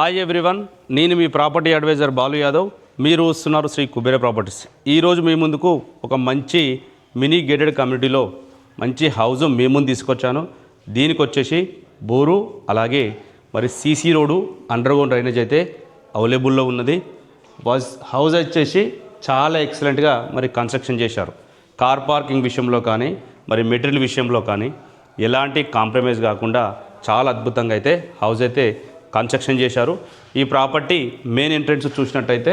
Hi everyone, నేను మీ property advisor Balu Yadav. మీరు వస్తున్నారు శ్రీ కుబేర ప్రాపర్టీస్. ఈరోజు మీ ముందుకు ఒక మంచి మినీ గేటెడ్ కమ్యూనిటీలో మంచి హౌస్ మీ ముందు తీసుకొచ్చాను. దీనికి వచ్చేసి బోరు అలాగే మరి సీసీ రోడ్డు అండర్గ్రౌండ్ డ్రైనేజ్ అయితే అవైలబుల్లో ఉన్నది. హౌస్ వచ్చేసి చాలా ఎక్సలెంట్గా మరి కన్స్ట్రక్షన్ చేశారు. కార్ పార్కింగ్ విషయంలో కానీ మరి మెటీరియల్ విషయంలో కానీ ఎలాంటి కాంప్రమైజ్ కాకుండా చాలా అద్భుతంగా అయితే హౌస్ అయితే కన్స్ట్రక్షన్ చేశారు. ఈ ప్రాపర్టీ మెయిన్ ఎంట్రన్స్ చూసినట్టయితే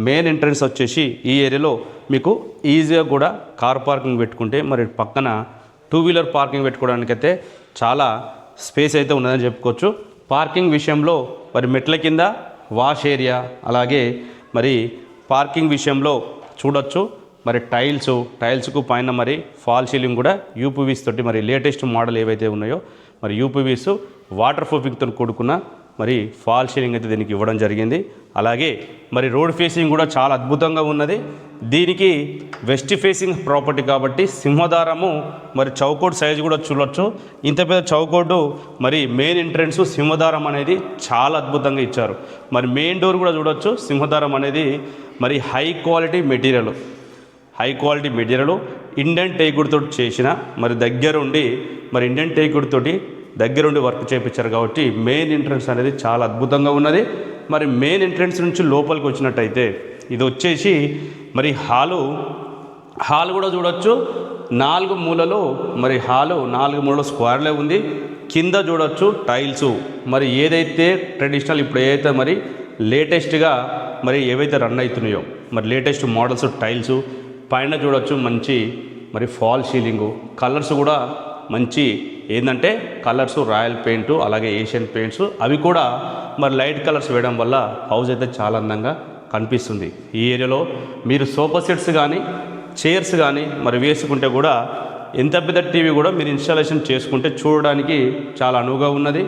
మెయిన్ ఎంట్రన్స్ వచ్చేసి ఈ ఏరియాలో మీకు ఈజీగా కూడా కార్ పార్కింగ్ పెట్టుకుంటే మరి పక్కన టూ వీలర్ పార్కింగ్ పెట్టుకోవడానికైతే చాలా స్పేస్ అయితే ఉన్నదని చెప్పుకోవచ్చు. పార్కింగ్ విషయంలో మరి మెట్ల కింద వాష్ ఏరియా అలాగే మరి పార్కింగ్ విషయంలో చూడొచ్చు. మరి టైల్స్కు పైన మరి ఫాల్ సీలింగ్ కూడా యూపీవీస్ తోటి మరి లేటెస్ట్ మోడల్ ఏవైతే ఉన్నాయో మరి యూపీవీస్ వాటర్ ప్రూఫింగ్తో కూడుకున్న మరి ఫాల్ సీలింగ్ అయితే దీనికి ఇవ్వడం జరిగింది. అలాగే మరి రోడ్ ఫేసింగ్ కూడా చాలా అద్భుతంగా ఉన్నది. దీనికి వెస్ట్ ఫేసింగ్ ప్రాపర్టీ కాబట్టి సింహదారము మరి చౌకోట్ సైజు కూడా చూడొచ్చు. ఇంత పెద్ద చౌకోటు మరి మెయిన్ ఎంట్రన్స్ సింహదారం అనేది చాలా అద్భుతంగా ఇచ్చారు. మరి మెయిన్ డోర్ కూడా చూడొచ్చు. సింహదారం అనేది మరి హై క్వాలిటీ మెటీరియల్ ఇండియన్ టేకుడ్తో చేసిన మరి దగ్గరుండి మరి ఇండియన్ టేకుడ్తోటి దగ్గరుండి వర్క్ చేయించారు కాబట్టి మెయిన్ ఎంట్రన్స్ అనేది చాలా అద్భుతంగా ఉన్నది. మరి మెయిన్ ఎంట్రన్స్ నుంచి లోపలికి వచ్చినట్టయితే ఇది వచ్చేసి మరి హాల్ కూడా చూడొచ్చు. 4 మూలలో మరి హాలు 4 మూలలో స్క్వేర్లే ఉంది. కింద చూడొచ్చు టైల్స్ మరి ఏదైతే ట్రెడిషనల్ ఇప్పుడు ఏదైతే మరి లేటెస్ట్గా మరి ఏవైతే రన్ అవుతున్నాయో మరి లేటెస్ట్ మోడల్స్ టైల్స్ పైన చూడొచ్చు. మంచి మరి ఫాల్ సీలింగు కలర్స్ కూడా మంచి ఏంటంటే కలర్స్ రాయల్ పెయింట్ అలాగే ఏషియన్ పెయింట్స్ అవి కూడా మరి లైట్ కలర్స్ వేయడం వల్ల హౌస్ అయితే చాలా అందంగా కనిపిస్తుంది. ఈ ఏరియాలో మీరు సోఫా సెట్స్ కానీ చైర్స్ కానీ మరి వేసుకుంటే కూడా ఎంత పెద్ద టీవీ కూడా మీరు ఇన్స్టాలేషన్ చేసుకుంటే చూడడానికి చాలా అనువుగా ఉన్నది.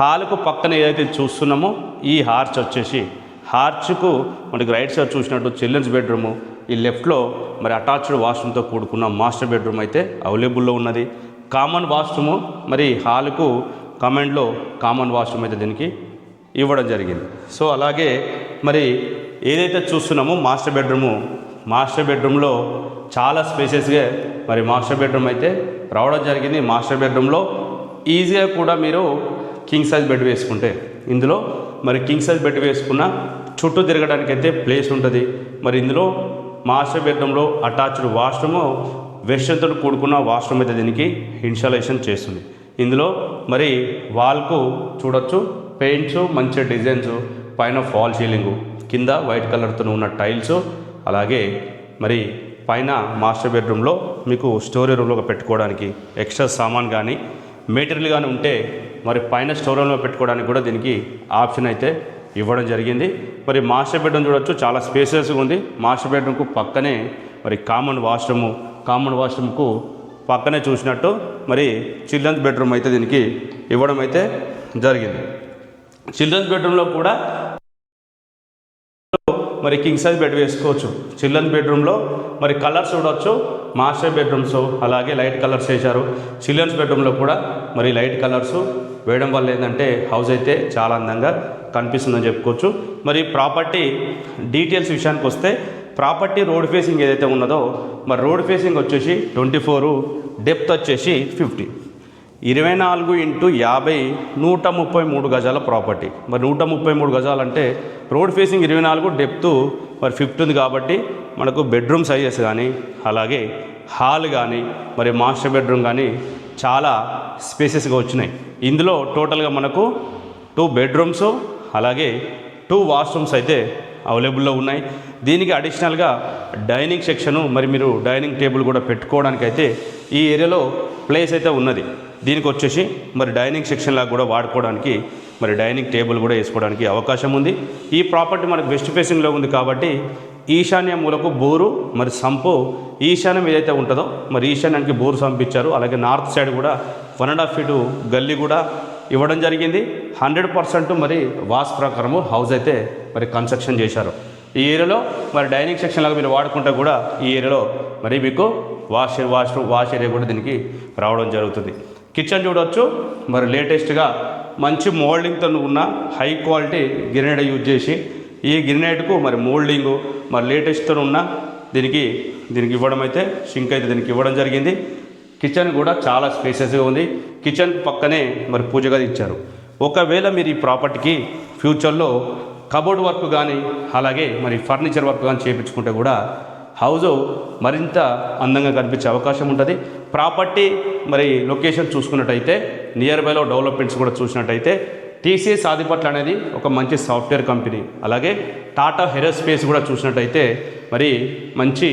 హాల్కు పక్కన ఏదైతే చూస్తున్నామో ఈ హార్చ్కు మనకి రైట్ సైడ్ చూసినట్టు చిల్డ్రన్స్ బెడ్రూము, ఈ లెఫ్ట్లో మరి అటాచ్డ్ వాష్రూమ్తో కూడుకున్న మాస్టర్ బెడ్రూమ్ అయితే అవైలబుల్లో ఉన్నది. కామన్ వాష్రూము మరి హాల్కు కమాండ్లో కామన్ వాష్రూమ్ అయితే దీనికి ఇవ్వడం జరిగింది. సో అలాగే మరి ఏదైతే చూస్తున్నామో మాస్టర్ బెడ్రూమ్లో చాలా స్పేసెస్గా మరి మాస్టర్ బెడ్రూమ్ అయితే రావడం జరిగింది. మాస్టర్ బెడ్రూమ్లో ఈజీగా కూడా మీరు కింగ్ సైజ్ బెడ్ వేసుకుంటే ఇందులో మరి కింగ్ సైజ్ బెడ్ వేసుకున్న చుట్టూ తిరగడానికి అయితే ప్లేస్ ఉంటుంది. మరి ఇందులో మాస్టర్ బెడ్రూమ్లో అటాచ్డ్ వాష్రూము వెస్టర్న్తో కూడుకున్న వాష్రూమ్ అయితే దీనికి ఇన్స్టాలేషన్ చేస్తుంది. ఇందులో మరి వాల్కు చూడొచ్చు పెయింట్స్ మంచి డిజైన్స్ పైన ఫాల్ సీలింగు కింద వైట్ కలర్తో ఉన్న టైల్స్ అలాగే మరి పైన మాస్టర్ బెడ్రూమ్లో మీకు స్టోరీ రూమ్లో పెట్టుకోవడానికి ఎక్స్ట్రా సామాన్ కానీ మెటీరియల్ కానీ ఉంటే మరి పైన స్టోర్ రూమ్లో పెట్టుకోవడానికి కూడా దీనికి ఆప్షన్ అయితే ఇవ్వడం జరిగింది. మరి మాస్టర్ బెడ్రూమ్ చూడొచ్చు చాలా స్పేసెస్గా ఉంది. మాస్టర్ బెడ్రూమ్కు పక్కనే మరి కామన్ వాష్రూమ్కు పక్కనే చూసినట్టు మరి చిల్డ్రన్స్ బెడ్రూమ్ అయితే దీనికి ఇవ్వడం అయితే జరిగింది. చిల్డ్రన్స్ బెడ్రూమ్లో కూడా మరి కింగ్ సైజ్ బెడ్ వేసుకోవచ్చు. చిల్డ్రన్స్ బెడ్రూమ్లో మరి కలర్స్ చూడవచ్చు. మాస్టర్ బెడ్రూమ్స్ అలాగే లైట్ కలర్స్ వేశారు. చిల్డ్రన్స్ బెడ్రూమ్లో కూడా మరి లైట్ కలర్స్ వేయడం వల్ల ఏంటంటే హౌస్ అయితే చాలా అందంగా కనిపిస్తుందని చెప్పుకోవచ్చు. మరి ప్రాపర్టీ డీటెయిల్స్ విషయానికి వస్తే ప్రాపర్టీ రోడ్ ఫేసింగ్ ఏదైతే ఉన్నదో మరి రోడ్ ఫేసింగ్ వచ్చేసి 24, డెప్త్ వచ్చేసి 50, 24x50 133 గజాల ప్రాపర్టీ. మరి 133 గజాలు అంటే రోడ్ ఫేసింగ్ 24, డెప్త్ మరి 50 ఉంది కాబట్టి మనకు బెడ్రూమ్ సైజెస్ కానీ అలాగే హాల్ కానీ మరి మాస్టర్ బెడ్రూమ్ కానీ చాలా స్పేసెస్గా వచ్చినాయి. ఇందులో టోటల్గా మనకు 2 బెడ్రూమ్స్ అలాగే 2 వాష్రూమ్స్ అయితే అవైలబుల్లో ఉన్నాయి. దీనికి అడిషనల్గా డైనింగ్ సెక్షను మరి మీరు డైనింగ్ టేబుల్ కూడా పెట్టుకోవడానికి అయితే ఈ ఏరియాలో ప్లేస్ అయితే ఉన్నది. దీనికి వచ్చేసి మరి డైనింగ్ సెక్షన్ లాగా కూడా వాడుకోవడానికి మరి డైనింగ్ టేబుల్ కూడా వేసుకోవడానికి అవకాశం ఉంది. ఈ ప్రాపర్టీ మనకు వెస్ట్ ఫేసింగ్లో ఉంది కాబట్టి ఈశాన్య మూలకు బోరు మరి సంపు ఈశాన్యం ఏదైతే ఉంటుందో మరి ఈశాన్యానికి బోరు సంపించారు. అలాగే నార్త్ సైడ్ కూడా 1.5 ఫీటు గల్లీ కూడా ఇవ్వడం జరిగింది. 100% మరి వాస్తు ప్రకారము హౌస్ అయితే మరి కన్స్ట్రక్షన్ చేశారు. ఈ ఏరియాలో మరి డైనింగ్ సెక్షన్ లాగా మీరు వాడుకుంటే కూడా ఈ ఏరియాలో మరి మీకు వాష్ ఏరియా కూడా దీనికి రావడం జరుగుతుంది. కిచెన్ చూడవచ్చు మరి లేటెస్ట్గా మంచి మోల్డింగ్తో ఉన్న హై క్వాలిటీ గ్రెనైట్ యూజ్ చేసి ఈ గ్రెనైట్కు మరి మోల్డింగు మరి లేటెస్ట్తో ఉన్న దీనికి ఇవ్వడం అయితే షింక్ అయితే దీనికి ఇవ్వడం జరిగింది. కిచెన్ కూడా చాలా స్పేసెస్గా ఉంది. కిచెన్ పక్కనే మరి పూజ గది ఇచ్చారు. ఒకవేళ మీరు ఈ ప్రాపర్టీకి ఫ్యూచర్లో కబోర్డ్ వర్క్ కానీ అలాగే మరి ఫర్నిచర్ వర్క్ కానీ చేయించుకుంటే కూడా హౌస్ మరింత అందంగా కనిపించే అవకాశం ఉంటుంది. ప్రాపర్టీ మరి లొకేషన్ చూసుకున్నట్టయితే నియర్ బైలో డెవలప్మెంట్స్ కూడా చూసినట్టయితే టీసీఎస్ ఆదిపట్ల అనేది ఒక మంచి సాఫ్ట్వేర్ కంపెనీ, అలాగే టాటా ఏరోస్పేస్ కూడా చూసినట్టయితే మరి మంచి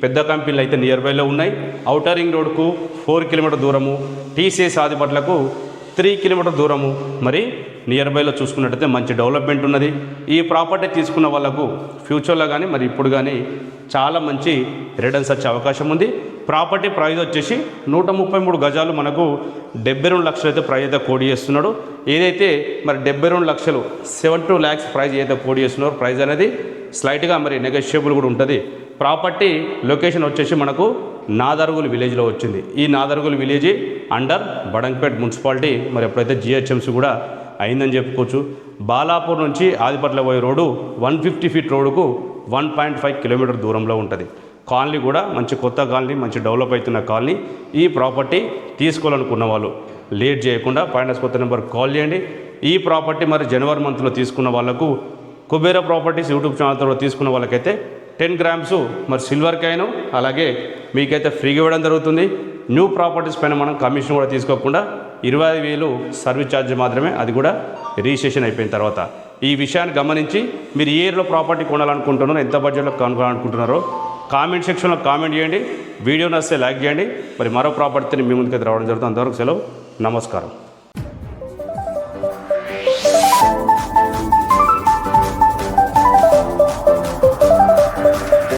పెద్ద కంపెనీలు అయితే నియర్ బైలో ఉన్నాయి. ఔటర్ రింగ్ రోడ్కు 4 కిలోమీటర్ దూరము, టీసీఎస్ ఆదిపట్లకు 3 కిలోమీటర్ దూరము మరి నియర్ బైలో చూసుకున్నట్టయితే మంచి డెవలప్మెంట్ ఉన్నది. ఈ ప్రాపర్టీ తీసుకున్న వాళ్ళకు ఫ్యూచర్లో కానీ మరి ఇప్పుడు కానీ చాలా మంచి రిటర్న్స్ వచ్చే అవకాశం ఉంది. ప్రాపర్టీ ప్రైస్ వచ్చేసి 133 గజాలు మనకు 72 లక్షలు అయితే ప్రైస్ అయితే కోడి చేస్తున్నాడు. ఏదైతే మరి 72 లక్షలు 72 lakhs ప్రైస్ ఏదైతే కోడి చేస్తున్నారో ప్రైస్ అనేది స్లైట్గా మరి నెగోషియబుల్ కూడా ఉంటుంది. ప్రాపర్టీ లొకేషన్ వచ్చేసి మనకు నాదర్గుల్ విలేజ్లో వచ్చింది. ఈ Nadargul village under Badangpet municipality మరి ఎప్పుడైతే జిహెచ్ఎంసీ కూడా అయిందని చెప్పుకోవచ్చు. బాలాపూర్ నుంచి ఆదిపట్ల పోయే రోడ్డు 150 feet రోడ్డుకు 1.5 కిలోమీటర్ దూరంలో ఉంటుంది. కాలనీ కూడా మంచి కొత్త కాలనీ, మంచి డెవలప్ అవుతున్న కాలనీ. ఈ ప్రాపర్టీ తీసుకోవాలనుకున్న వాళ్ళు లేట్ చేయకుండా ఫైనాన్స్ కొత్త నెంబర్ కాల్ చేయండి. ఈ ప్రాపర్టీ మరి జనవరి మంత్లో తీసుకున్న వాళ్ళకు కుబేర ప్రాపర్టీస్ యూట్యూబ్ ఛానల్తో తీసుకున్న వాళ్ళకైతే 10 grams మరి సిల్వర్ కాయిన్ అలాగే మీకైతే ఫ్రీగా ఇవ్వడం జరుగుతుంది. న్యూ ప్రాపర్టీస్ పైన మనం కమిషన్ కూడా తీసుకోకుండా 25,000 సర్వీస్ ఛార్జ్ మాత్రమే, అది కూడా రిజిస్ట్రేషన్ అయిపోయిన తర్వాత. ఈ విషయాన్ని గమనించి మీరు ఏ ఏరియాలో ప్రాపర్టీ కొనాలనుకుంటున్నారో, ఎంత బడ్జెట్లో కొనాలనుకుంటున్నారో కామెంట్ సెక్షన్లో కామెంట్ చేయండి. వీడియో నచ్చితే లైక్ చేయండి. మరి మరో ప్రాపర్టీని మీ ముందుకైతే రావడం జరుగుతుంది. అంతవరకు సెలవు, నమస్కారం.